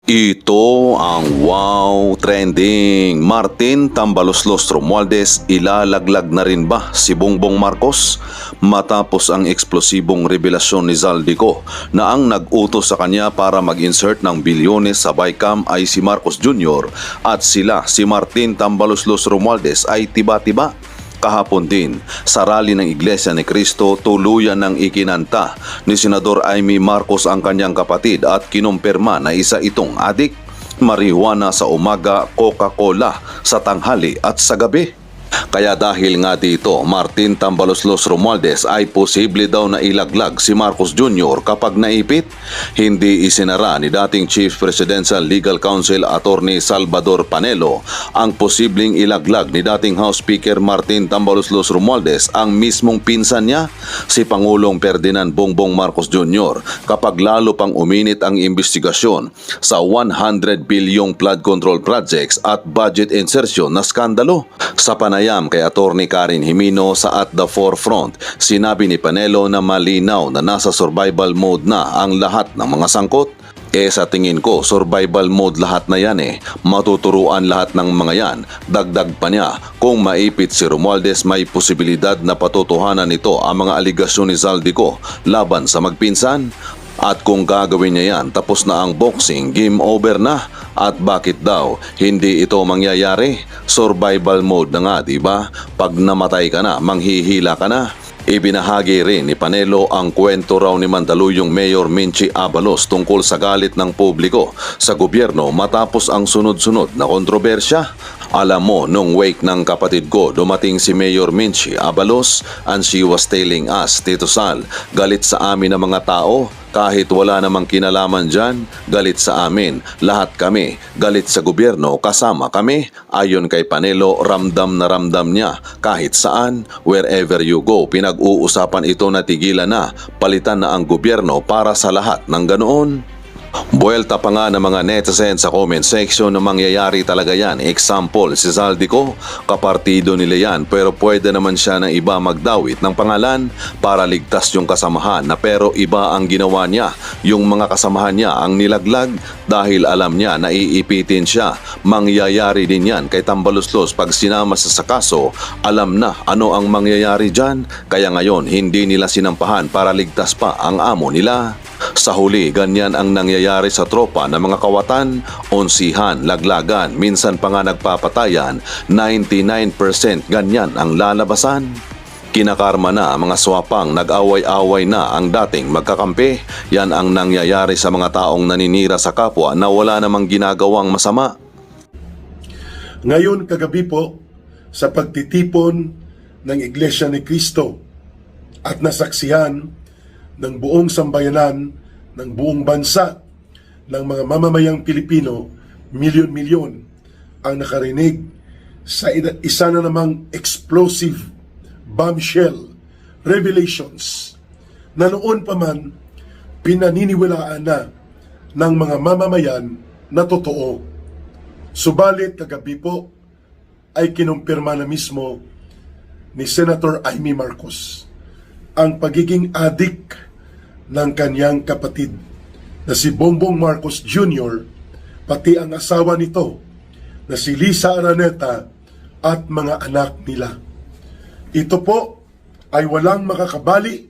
Ito ang wow trending. Martin Tambaloslos Romualdez, ilalaglag na rin ba si Bongbong Marcos? Matapos ang eksplosibong revelasyon ni Zaldico na ang nag-utos sa kanya para mag-insert ng bilyones sa Bicam ay si Marcos Jr. at sila si Martin Tambaloslos Romualdez ay tiba-tiba. Kahapon din, sa rally ng Iglesia ni Cristo, tuluyan ng ikinanta ni Senador Amy Marcos ang kanyang kapatid at kinumpirma na isa itong adik. Marijuana sa umaga, Coca-Cola sa tanghali at sa gabi. Kaya dahil nga dito, Martin Tambaloslos Romualdez ay posible daw na ilaglag si Marcos Jr. kapag naipit. Hindi isinara ni dating Chief Presidential Legal Counsel Attorney Salvador Panelo ang posibleng ilaglag ni dating House Speaker Martin Tambaloslos Romualdez ang mismong pinsan niya, si Pangulong Ferdinand Bongbong Marcos Jr. kapag lalo pang uminit ang investigasyon sa 100 bilyong flood control projects at budget insertion na skandalo. Sa panayam kay Attorney Karen Jimino sa At the Forefront, sinabi ni Panelo na malinaw na nasa survival mode na ang lahat ng mga sangkot. Sa tingin ko, survival mode lahat na yan Matuturuan lahat ng mga yan. Dagdag pa niya, kung maipit si Romualdez, may posibilidad na patotohanan nito ang mga aligasyon ni Zaldico laban sa magpinsan. At kung gagawin niya yan, tapos na ang boxing, game over na. At bakit daw hindi ito mangyayari? Survival mode na nga, diba? Pag namatay ka na, manghihila ka na. Ibinahagi rin ni Panelo ang kwento raw ni Mandaluyong Mayor Minchi Abalos tungkol sa galit ng publiko sa gobyerno matapos ang sunod-sunod na kontrobersya. Alam mo, nung wake ng kapatid ko, dumating si Mayor Minchi Abalos and she was telling us, Tito Sal, galit sa amin ang mga tao. Kahit wala namang kinalaman dyan, galit sa amin. Lahat kami, galit sa gobyerno, kasama kami. Ayon kay Panelo, ramdam na ramdam niya. Kahit saan, wherever you go, pinag-uusapan ito na tigilan na. Palitan na ang gobyerno para sa lahat ng ganoon. Buwelta pa nga ng mga netizens sa comment section na mangyayari talaga yan. Example, si Zaldico, kapartido nila yan pero pwede naman siya ng iba magdawit ng pangalan para ligtas yung kasamahan na pero iba ang ginawa niya. Yung mga kasamahan niya ang nilaglag dahil alam niya na iipitin siya. Mangyayari din yan kay Tambaloslos pag sinama sa kaso, alam na ano ang mangyayari dyan. Kaya ngayon hindi nila sinampahan para ligtas pa ang amo nila. Sa huli, ganyan ang nangyayari sa tropa ng mga kawatan, onsihan, laglagan, minsan pa nga nagpapatayan, 99% ganyan ang lalabasan. Kinakarma na ang mga swapang, nag-away-away na ang dating magkakampi. Yan ang nangyayari sa mga taong naninira sa kapwa na wala namang ginagawang masama. Ngayon kagabi po, sa pagtitipon ng Iglesia ni Cristo at nasaksihan ng buong sambayanan, ng buong bansa, ng mga mamamayang Pilipino, milyon-milyon ang nakarinig sa isa na namang explosive bombshell revelations na noon pa man pinaniniwalaan na ng mga mamamayan na totoo. Subalit kagabi po ay kinumpirma na mismo ni Senator Amy Marcos ang pagiging adik ng kanyang kapatid na si Bongbong Marcos Jr. pati ang asawa nito na si Lisa Araneta at mga anak nila. Ito po ay walang makakabali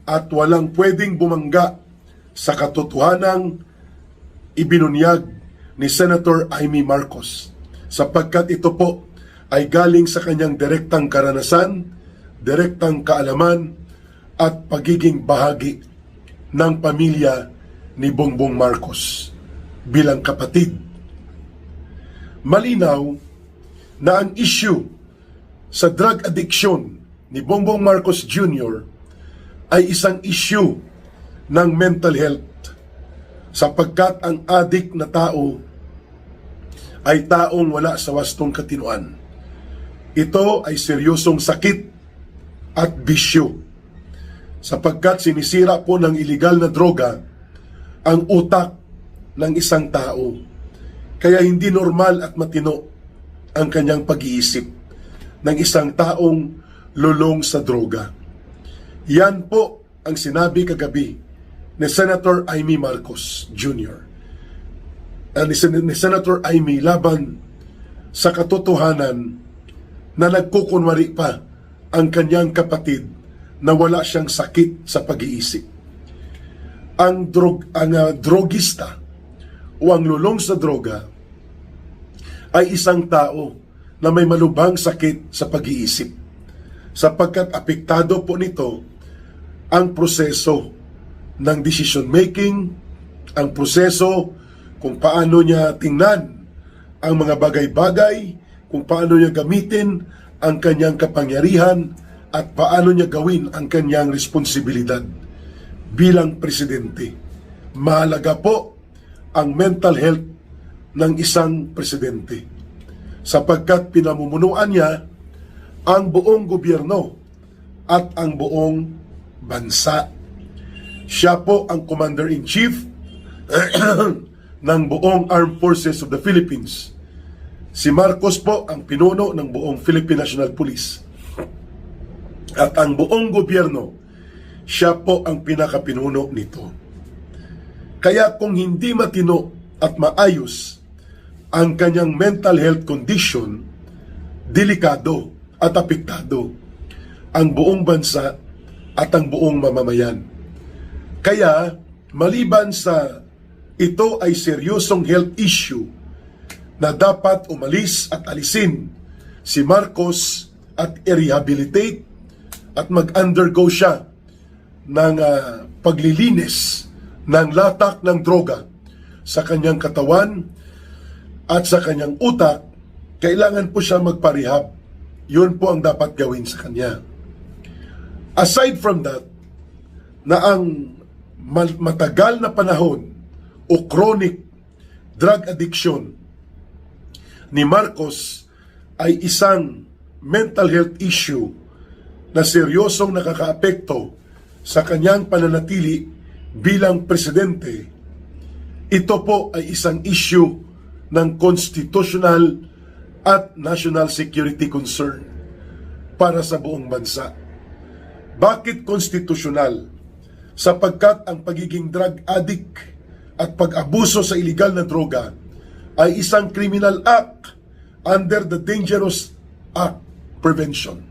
at walang pwedeng bumangga sa katotohanang ibinunyag ni Senator Amy Marcos sapagkat ito po ay galing sa kanyang direktang karanasan, direktang kaalaman at pagiging bahagi ng pamilya ni Bongbong Marcos bilang kapatid. Malinaw na ang issue sa drug addiction ni Bongbong Marcos Jr. ay isang issue ng mental health sapagkat ang addict na tao ay taong wala sa wastong katinuan. Ito ay seryosong sakit at bisyo sapagkat sinisira po ng iligal na droga ang utak ng isang tao. Kaya hindi normal at matino ang kanyang pag-iisip ng isang taong lulong sa droga. Yan po ang sinabi kagabi ni Senator Amy Marcos Jr. ni Senator Amy laban sa katotohanan na nagkukunwari pa ang kanyang kapatid na wala siyang sakit sa pag-iisip. Ang drogista o ang lulong sa droga ay isang tao na may malubhang sakit sa pag-iisip, sapagkat apektado po nito ang proseso ng decision making, ang proseso kung paano niya tingnan ang mga bagay-bagay, kung paano niya gamitin ang kanyang kapangyarihan at paano niya gawin ang kanyang responsibilidad bilang presidente. Mahalaga po ang mental health ng isang presidente, sapagkat pinamumunuan niya ang buong gobyerno at ang buong bansa. Siya po ang Commander-in-Chief ng buong Armed Forces of the Philippines. Si Marcos po ang pinuno ng buong Philippine National Police. At ang buong gobyerno, siya po ang pinakapinuno nito. Kaya kung hindi matino at maayos ang kanyang mental health condition, delikado at apektado ang buong bansa at ang buong mamamayan. Kaya, maliban sa ito ay seryosong health issue na dapat umalis at alisin si Marcos at i-rehabilitate at mag-undergo siya ng paglilinis ng latak ng droga sa kanyang katawan at sa kanyang utak. Kailangan po siya magparehab. Yun po ang dapat gawin sa kanya. Aside from that, na ang matagal na panahon o chronic drug addiction ni Marcos ay isang mental health issue na seryosong nakakaapekto sa kanyang pananatili bilang presidente. Ito po ay isang issue ng constitutional at national security concern para sa buong bansa. Bakit constitutional? Sapagkat ang pagiging drug addict at pag-abuso sa iligal na droga ay isang criminal act under the Dangerous Act Prevention.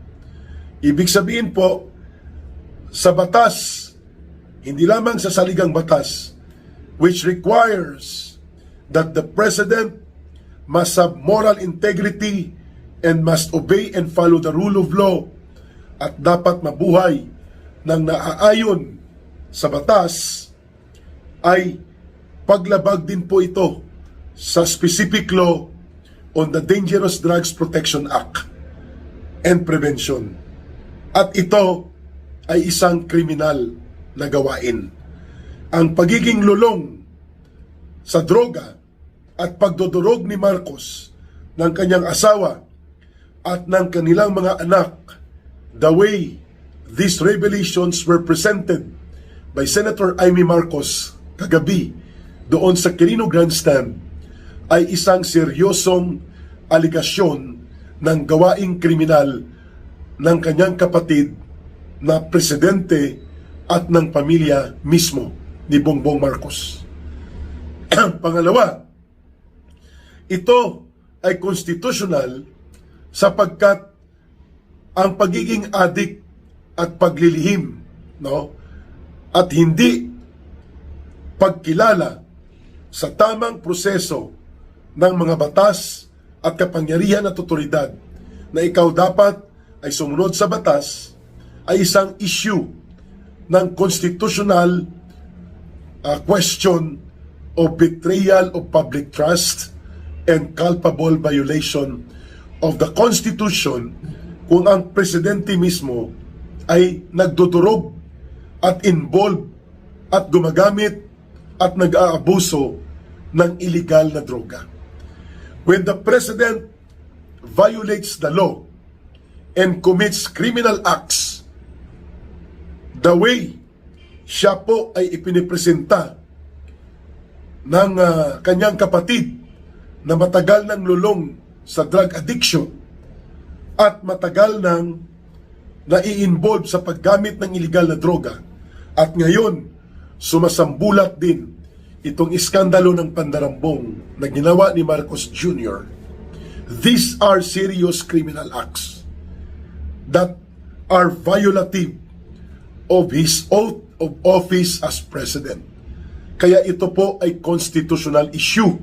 Ibig sabihin po, sa batas, hindi lamang sa saligang batas, which requires that the President must have moral integrity and must obey and follow the rule of law at dapat mabuhay ng naaayon sa batas, ay paglabag din po ito sa specific law on the Dangerous Drugs Protection Act and Prevention. At ito ay isang kriminal na gawain. Ang pagiging lulong sa droga at pagdodurog ni Marcos ng kanyang asawa at ng kanilang mga anak, the way these revelations were presented by Senator Amy Marcos kagabi doon sa Quirino Grandstand, ay isang seryosong aligasyon ng gawaing kriminal ng kanyang kapatid na presidente at ng pamilya mismo ni Bongbong Marcos. Pangalawa, ito ay constitutional sapagkat ang pagiging adik at paglilihim, at hindi pagkilala sa tamang proseso ng mga batas at kapangyarihan at otoridad na ikaw dapat ay sumunod sa batas, ay isang issue ng constitutional question of betrayal of public trust and culpable violation of the Constitution kung ang presidente mismo ay nagdudurog at involved at gumagamit at nag-aabuso ng illegal na droga. When the president violates the law and commits criminal acts, the way siya po ay ipinipresenta ng kanyang kapatid na matagal nang lulong sa drug addiction at matagal nang nai-involve sa paggamit ng illegal na droga, at ngayon sumasambulat din itong iskandalo ng pandarambong na ginawa ni Marcos Jr., these are serious criminal acts that are violative of his oath of office as president. Kaya ito po ay constitutional issue.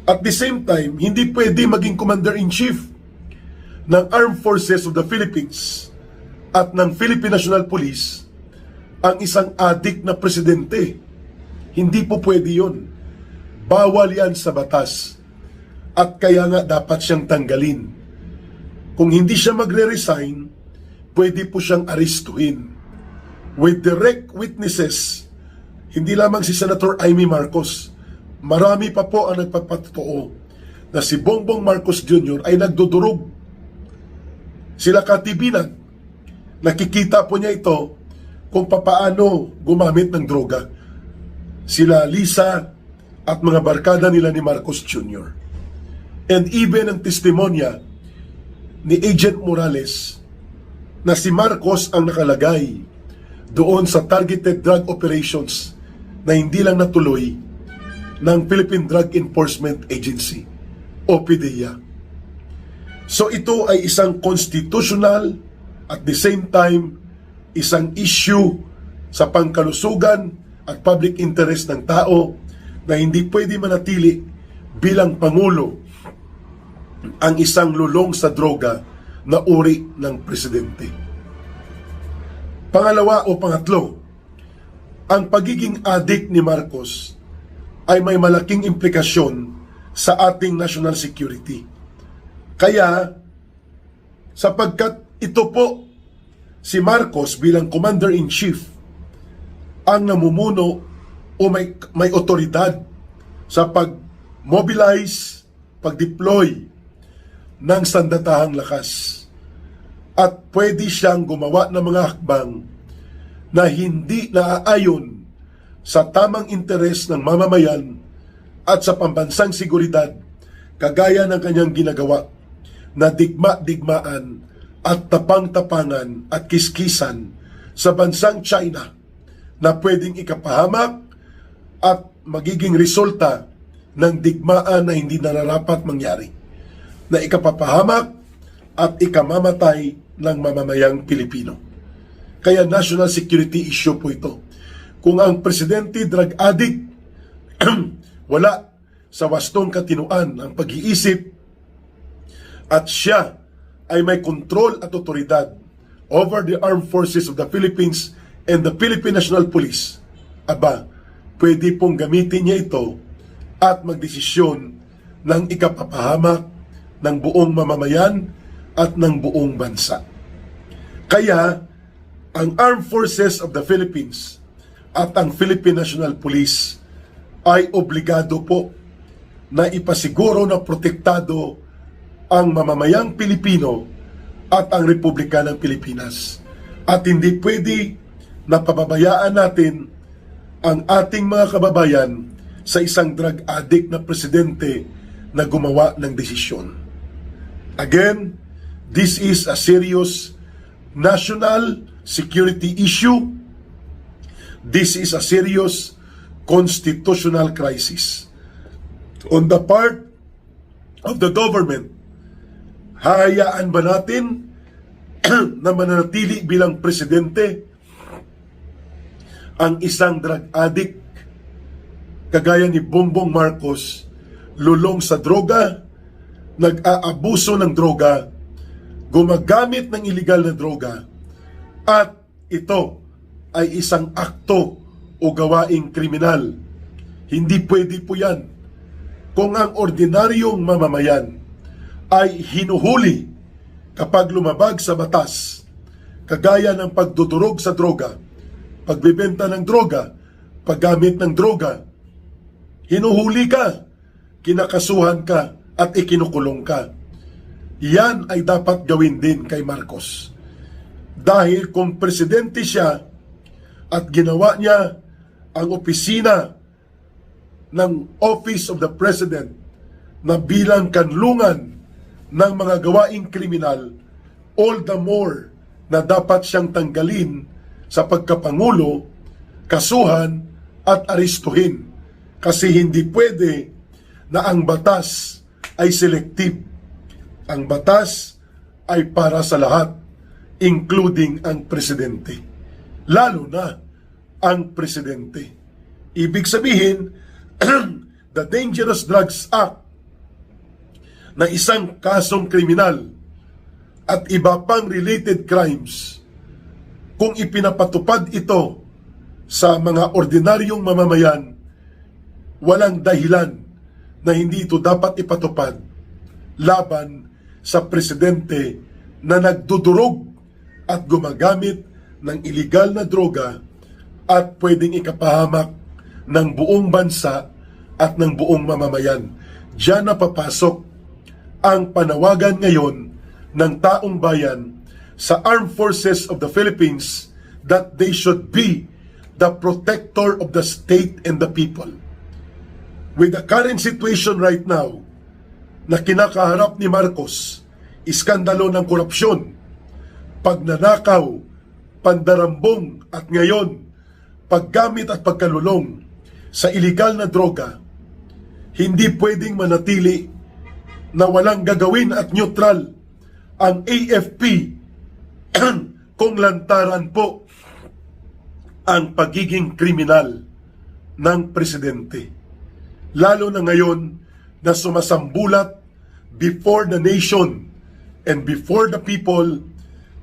At the same time, hindi pwede maging commander-in-chief ng Armed Forces of the Philippines at ng Philippine National Police ang isang adik na presidente. Hindi po pwede yun. Bawal yan sa batas. At kaya nga dapat siyang tanggalin. Kung hindi siya magre-resign, pwede po siyang arestuhin. With direct witnesses, hindi lamang si Senator Amy Marcos, marami pa po ang nagpapatotoo na si Bongbong Marcos Jr. ay nagdudurog. Sila katibinan, nakikita po niya ito kung papaano gumamit ng droga. Sila Lisa at mga barkada nila ni Marcos Jr. And even ang testimonya ni Agent Morales na si Marcos ang nakalagay doon sa targeted drug operations na hindi lang natuloy ng Philippine Drug Enforcement Agency o PDEA. So ito ay isang constitutional at the same time isang issue sa pangkalusugan at public interest ng tao na hindi pwede manatili bilang Pangulo ang isang lulong sa droga na uri ng presidente. Pangalawa o pangatlo, ang pagiging adik ni Marcos ay may malaking implikasyon sa ating national security. Kaya, sapagkat ito po si Marcos bilang Commander-in-Chief ang namumuno o may otoridad sa pag-mobilize, pag-deploy ng sandatahang lakas. At pwede siyang gumawa ng mga hakbang na hindi naaayon sa tamang interes ng mamamayan at sa pambansang seguridad, kagaya ng kanyang ginagawa na digma-digmaan at tapang-tapangan at kiskisan sa bansang China na pwedeng ikapahamak at magiging resulta ng digmaan na hindi nararapat mangyari, na ikapapahamak at ikamamatay ng mamamayang Pilipino. Kaya national security issue po ito. Kung ang presidente drug addict, wala sa wastong katinuan ang pag-iisip at siya ay may control at otoridad over the armed forces of the Philippines and the Philippine National Police, aba, pwede pong gamitin niya ito at magdesisyon ng ikapapahamak ng buong mamamayan at ng buong bansa. Kaya, ang Armed Forces of the Philippines at ang Philippine National Police ay obligado po na ipasiguro na protektado ang mamamayang Pilipino at ang Republika ng Pilipinas. At hindi pwede na pababayaan natin ang ating mga kababayan sa isang drug addict na presidente na gumawa ng desisyon. Again, this is a serious national security issue. This is a serious constitutional crisis. On the part of the government, hahayaan ba natin na mananatili bilang presidente ang isang drug addict kagaya ni Bongbong Marcos, lulong sa droga, nag-aabuso ng droga, gumagamit ng illegal na droga, at ito ay isang akto o gawaing kriminal? Hindi pwede po yan. Kung ang ordinaryong mamamayan ay hinuhuli kapag lumabag sa batas, kagaya ng pagdudurog sa droga, pagbebenta ng droga, paggamit ng droga, hinuhuli ka, kinakasuhan ka, at ikinukulong ka. Yan ay dapat gawin din kay Marcos. Dahil kung presidente siya at ginawa niya ang opisina ng Office of the President na bilang kanlungan ng mga gawaing kriminal, all the more na dapat siyang tanggalin sa pagkapangulo, kasuhan at arestuhin. Kasi hindi pwede na ang batas ay selective. Ang batas ay para sa lahat, including ang presidente. Lalo na ang presidente. Ibig sabihin, the Dangerous Drugs Act na isang kasong kriminal at iba pang related crimes, kung ipinapatupad ito sa mga ordinaryong mamamayan, walang dahilan na hindi ito dapat ipatupad laban sa presidente na nagdudurog at gumagamit ng iligal na droga at pwedeng ikapahamak ng buong bansa at ng buong mamamayan. Diyan na papasok ang panawagan ngayon ng taong bayan sa Armed Forces of the Philippines that they should be the protector of the state and the people. With the current situation right now na kinakaharap ni Marcos, iskandalo ng korupsyon, pagnanakaw, pandarambong at ngayon, paggamit at pagkalulong sa iligal na droga, hindi pwedeng manatili na walang gagawin at neutral ang AFP kung lantaran po ang pagiging kriminal ng presidente. Lalo na ngayon na sumasambulat before the nation and before the people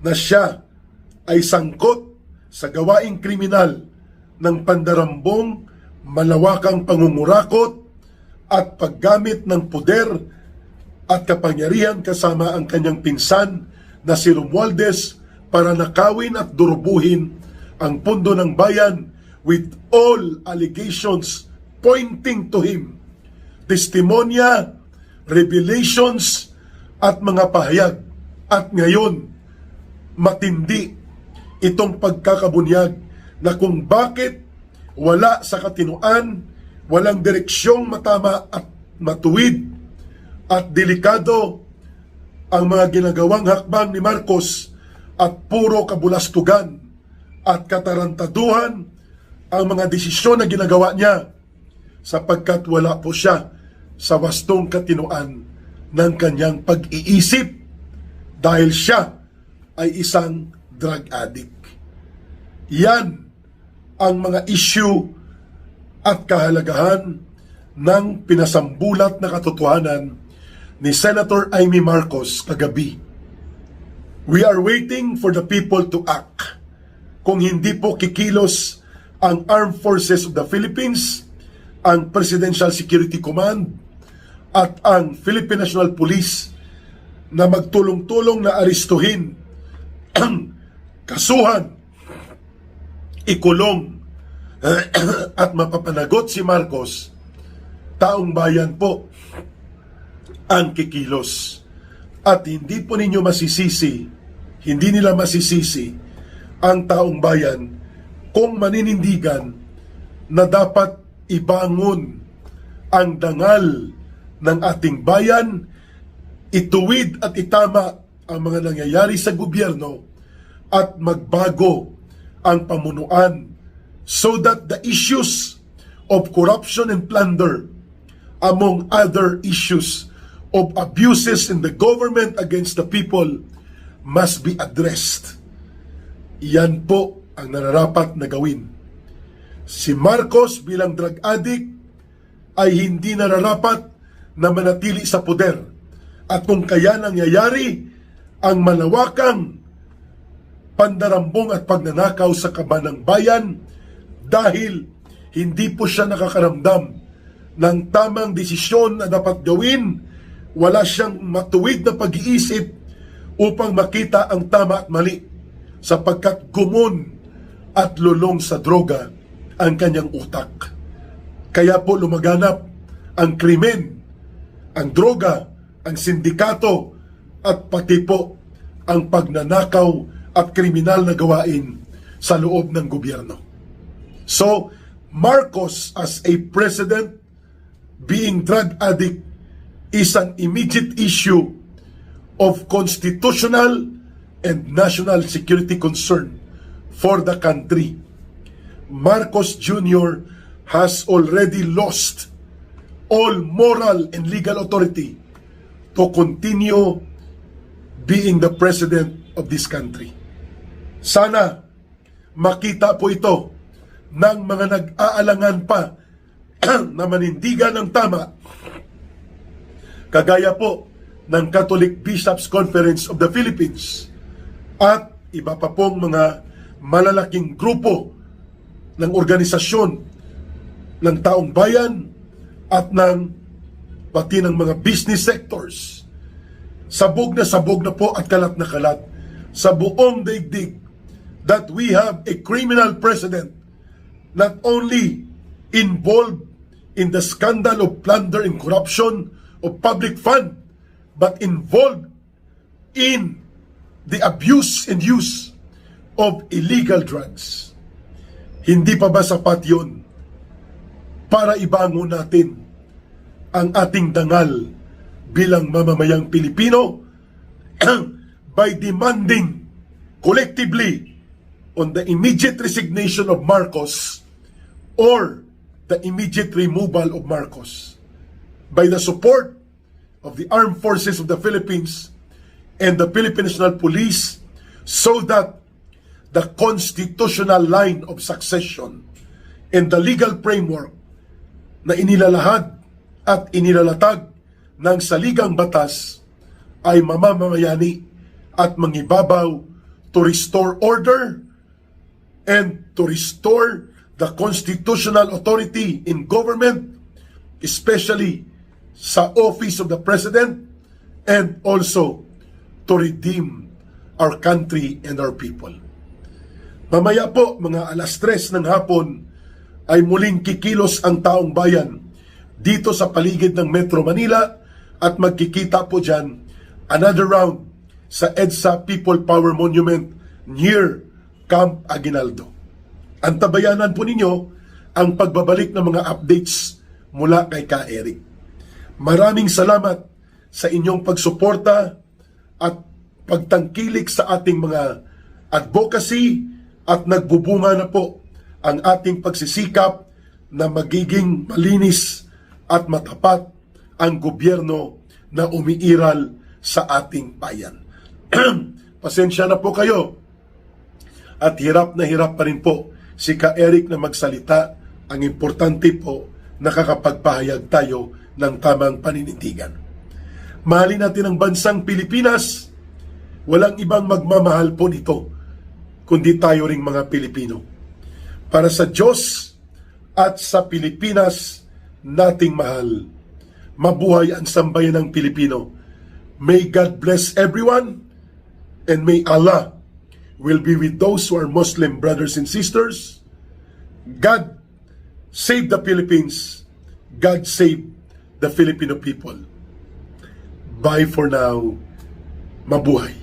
na siya ay sangkot sa gawaing kriminal ng pandarambong, malawakang pangungurakot at paggamit ng poder at kapangyarihan kasama ang kanyang pinsan na si Romualdez para nakawin at durubuhin ang pundo ng bayan with all allegations pointing to him. Testimonya, revelations at mga pahayag. At ngayon, matindi itong pagkakabunyag na kung bakit wala sa katinuan, walang direksyong matama at matuwid at delikado ang mga ginagawang hakbang ni Marcos at puro kabulastugan at katarantaduhan ang mga desisyon na ginagawa niya sapagkat wala po siya sa wastong katinuan ng kanyang pag-iisip dahil siya ay isang drug addict. Yan ang mga issue at kahalagahan ng pinasambulat na katotohanan ni Senator Amy Marcos kagabi. We are waiting for the people to act. Kung hindi po kikilos ang Armed Forces of the Philippines, ang Presidential Security Command, at ang Philippine National Police na magtulong-tulong na aristuhin, kasuhan, ikulong, at mapapanagot si Marcos, taong bayan po ang kikilos. At hindi po ninyo masisisi, hindi nila masisisi ang taong bayan kung maninindigan na dapat ibangon ang dangal ng ating bayan, ituwid at itama ang mga nangyayari sa gobyerno at magbago ang pamunuan so that the issues of corruption and plunder, among other issues of abuses in the government against the people, must be addressed. Yan po ang nararapat na gawin. Si Marcos bilang drug addict ay hindi nararapat na manatili sa poder. At kung kaya nangyayari ang malawakang pandarambong at pagnanakaw sa kaban ng bayan dahil hindi po siya nakakaramdam ng tamang desisyon na dapat gawin, wala siyang matuwid na pag-iisip upang makita ang tama at mali sapagkat gumon at lulong sa droga ang kanyang utak. Kaya po lumaganap ang krimen, ang droga, ang sindikato at pati po ang pagnanakaw at kriminal na gawain sa loob ng gobyerno. So, Marcos as a president being drug addict is an immediate issue of constitutional and national security concern for the country. Marcos Jr. has already lost all moral and legal authority to continue being the president of this country. Sana makita po ito ng mga nag-aalangan pa na manindigan ng tama, kagaya po ng Catholic Bishops' Conference of the Philippines at iba pa pong mga malalaking grupo ng organisasyon ng taong bayan at ng pati ng mga business sectors. Sabog na po at kalat na kalat sa buong daigdig that we have a criminal president not only involved in the scandal of plunder and corruption of public fund, but involved in the abuse and use of illegal drugs. Hindi pa ba sapat yun para ibangon natin ang ating dangal bilang mamamayang Pilipino by demanding collectively on the immediate resignation of Marcos or the immediate removal of Marcos by the support of the Armed Forces of the Philippines and the Philippine National Police, so that the constitutional line of succession and the legal framework na inilalahad at inilalatag ng saligang batas ay mamamayani at mangibabaw to restore order and to restore the constitutional authority in government, especially sa office of the President, and also to redeem our country and our people. Mamaya po, mga 3:00 ng hapon, ay muling kikilos ang taong bayan dito sa paligid ng Metro Manila at magkikita po dyan another round sa EDSA People Power Monument near Camp Aguinaldo. Antabayanan po ninyo ang pagbabalik ng mga updates mula kay Ka Eric. Maraming salamat sa inyong pagsuporta at pagtangkilik sa ating mga advocacy at nagbubunga na po ang ating pagsisikap na magiging malinis at matapat ang gobyerno na umiiral sa ating bayan. Pasensya na po kayo at hirap na hirap pa rin po si Ka Eric na magsalita. Ang importante po, nakakapagpahayag tayo ng tamang paninindigan. Mahalin natin ang bansang Pilipinas. Walang ibang magmamahal po nito kundi tayo ring mga Pilipino. Para sa Diyos at sa Pilipinas nating mahal, mabuhay ang sambayan ng Pilipino. May God bless everyone, and may Allah will be with those who are Muslim brothers and sisters. God save the Philippines. God save the Filipino people. Bye for now. Mabuhay.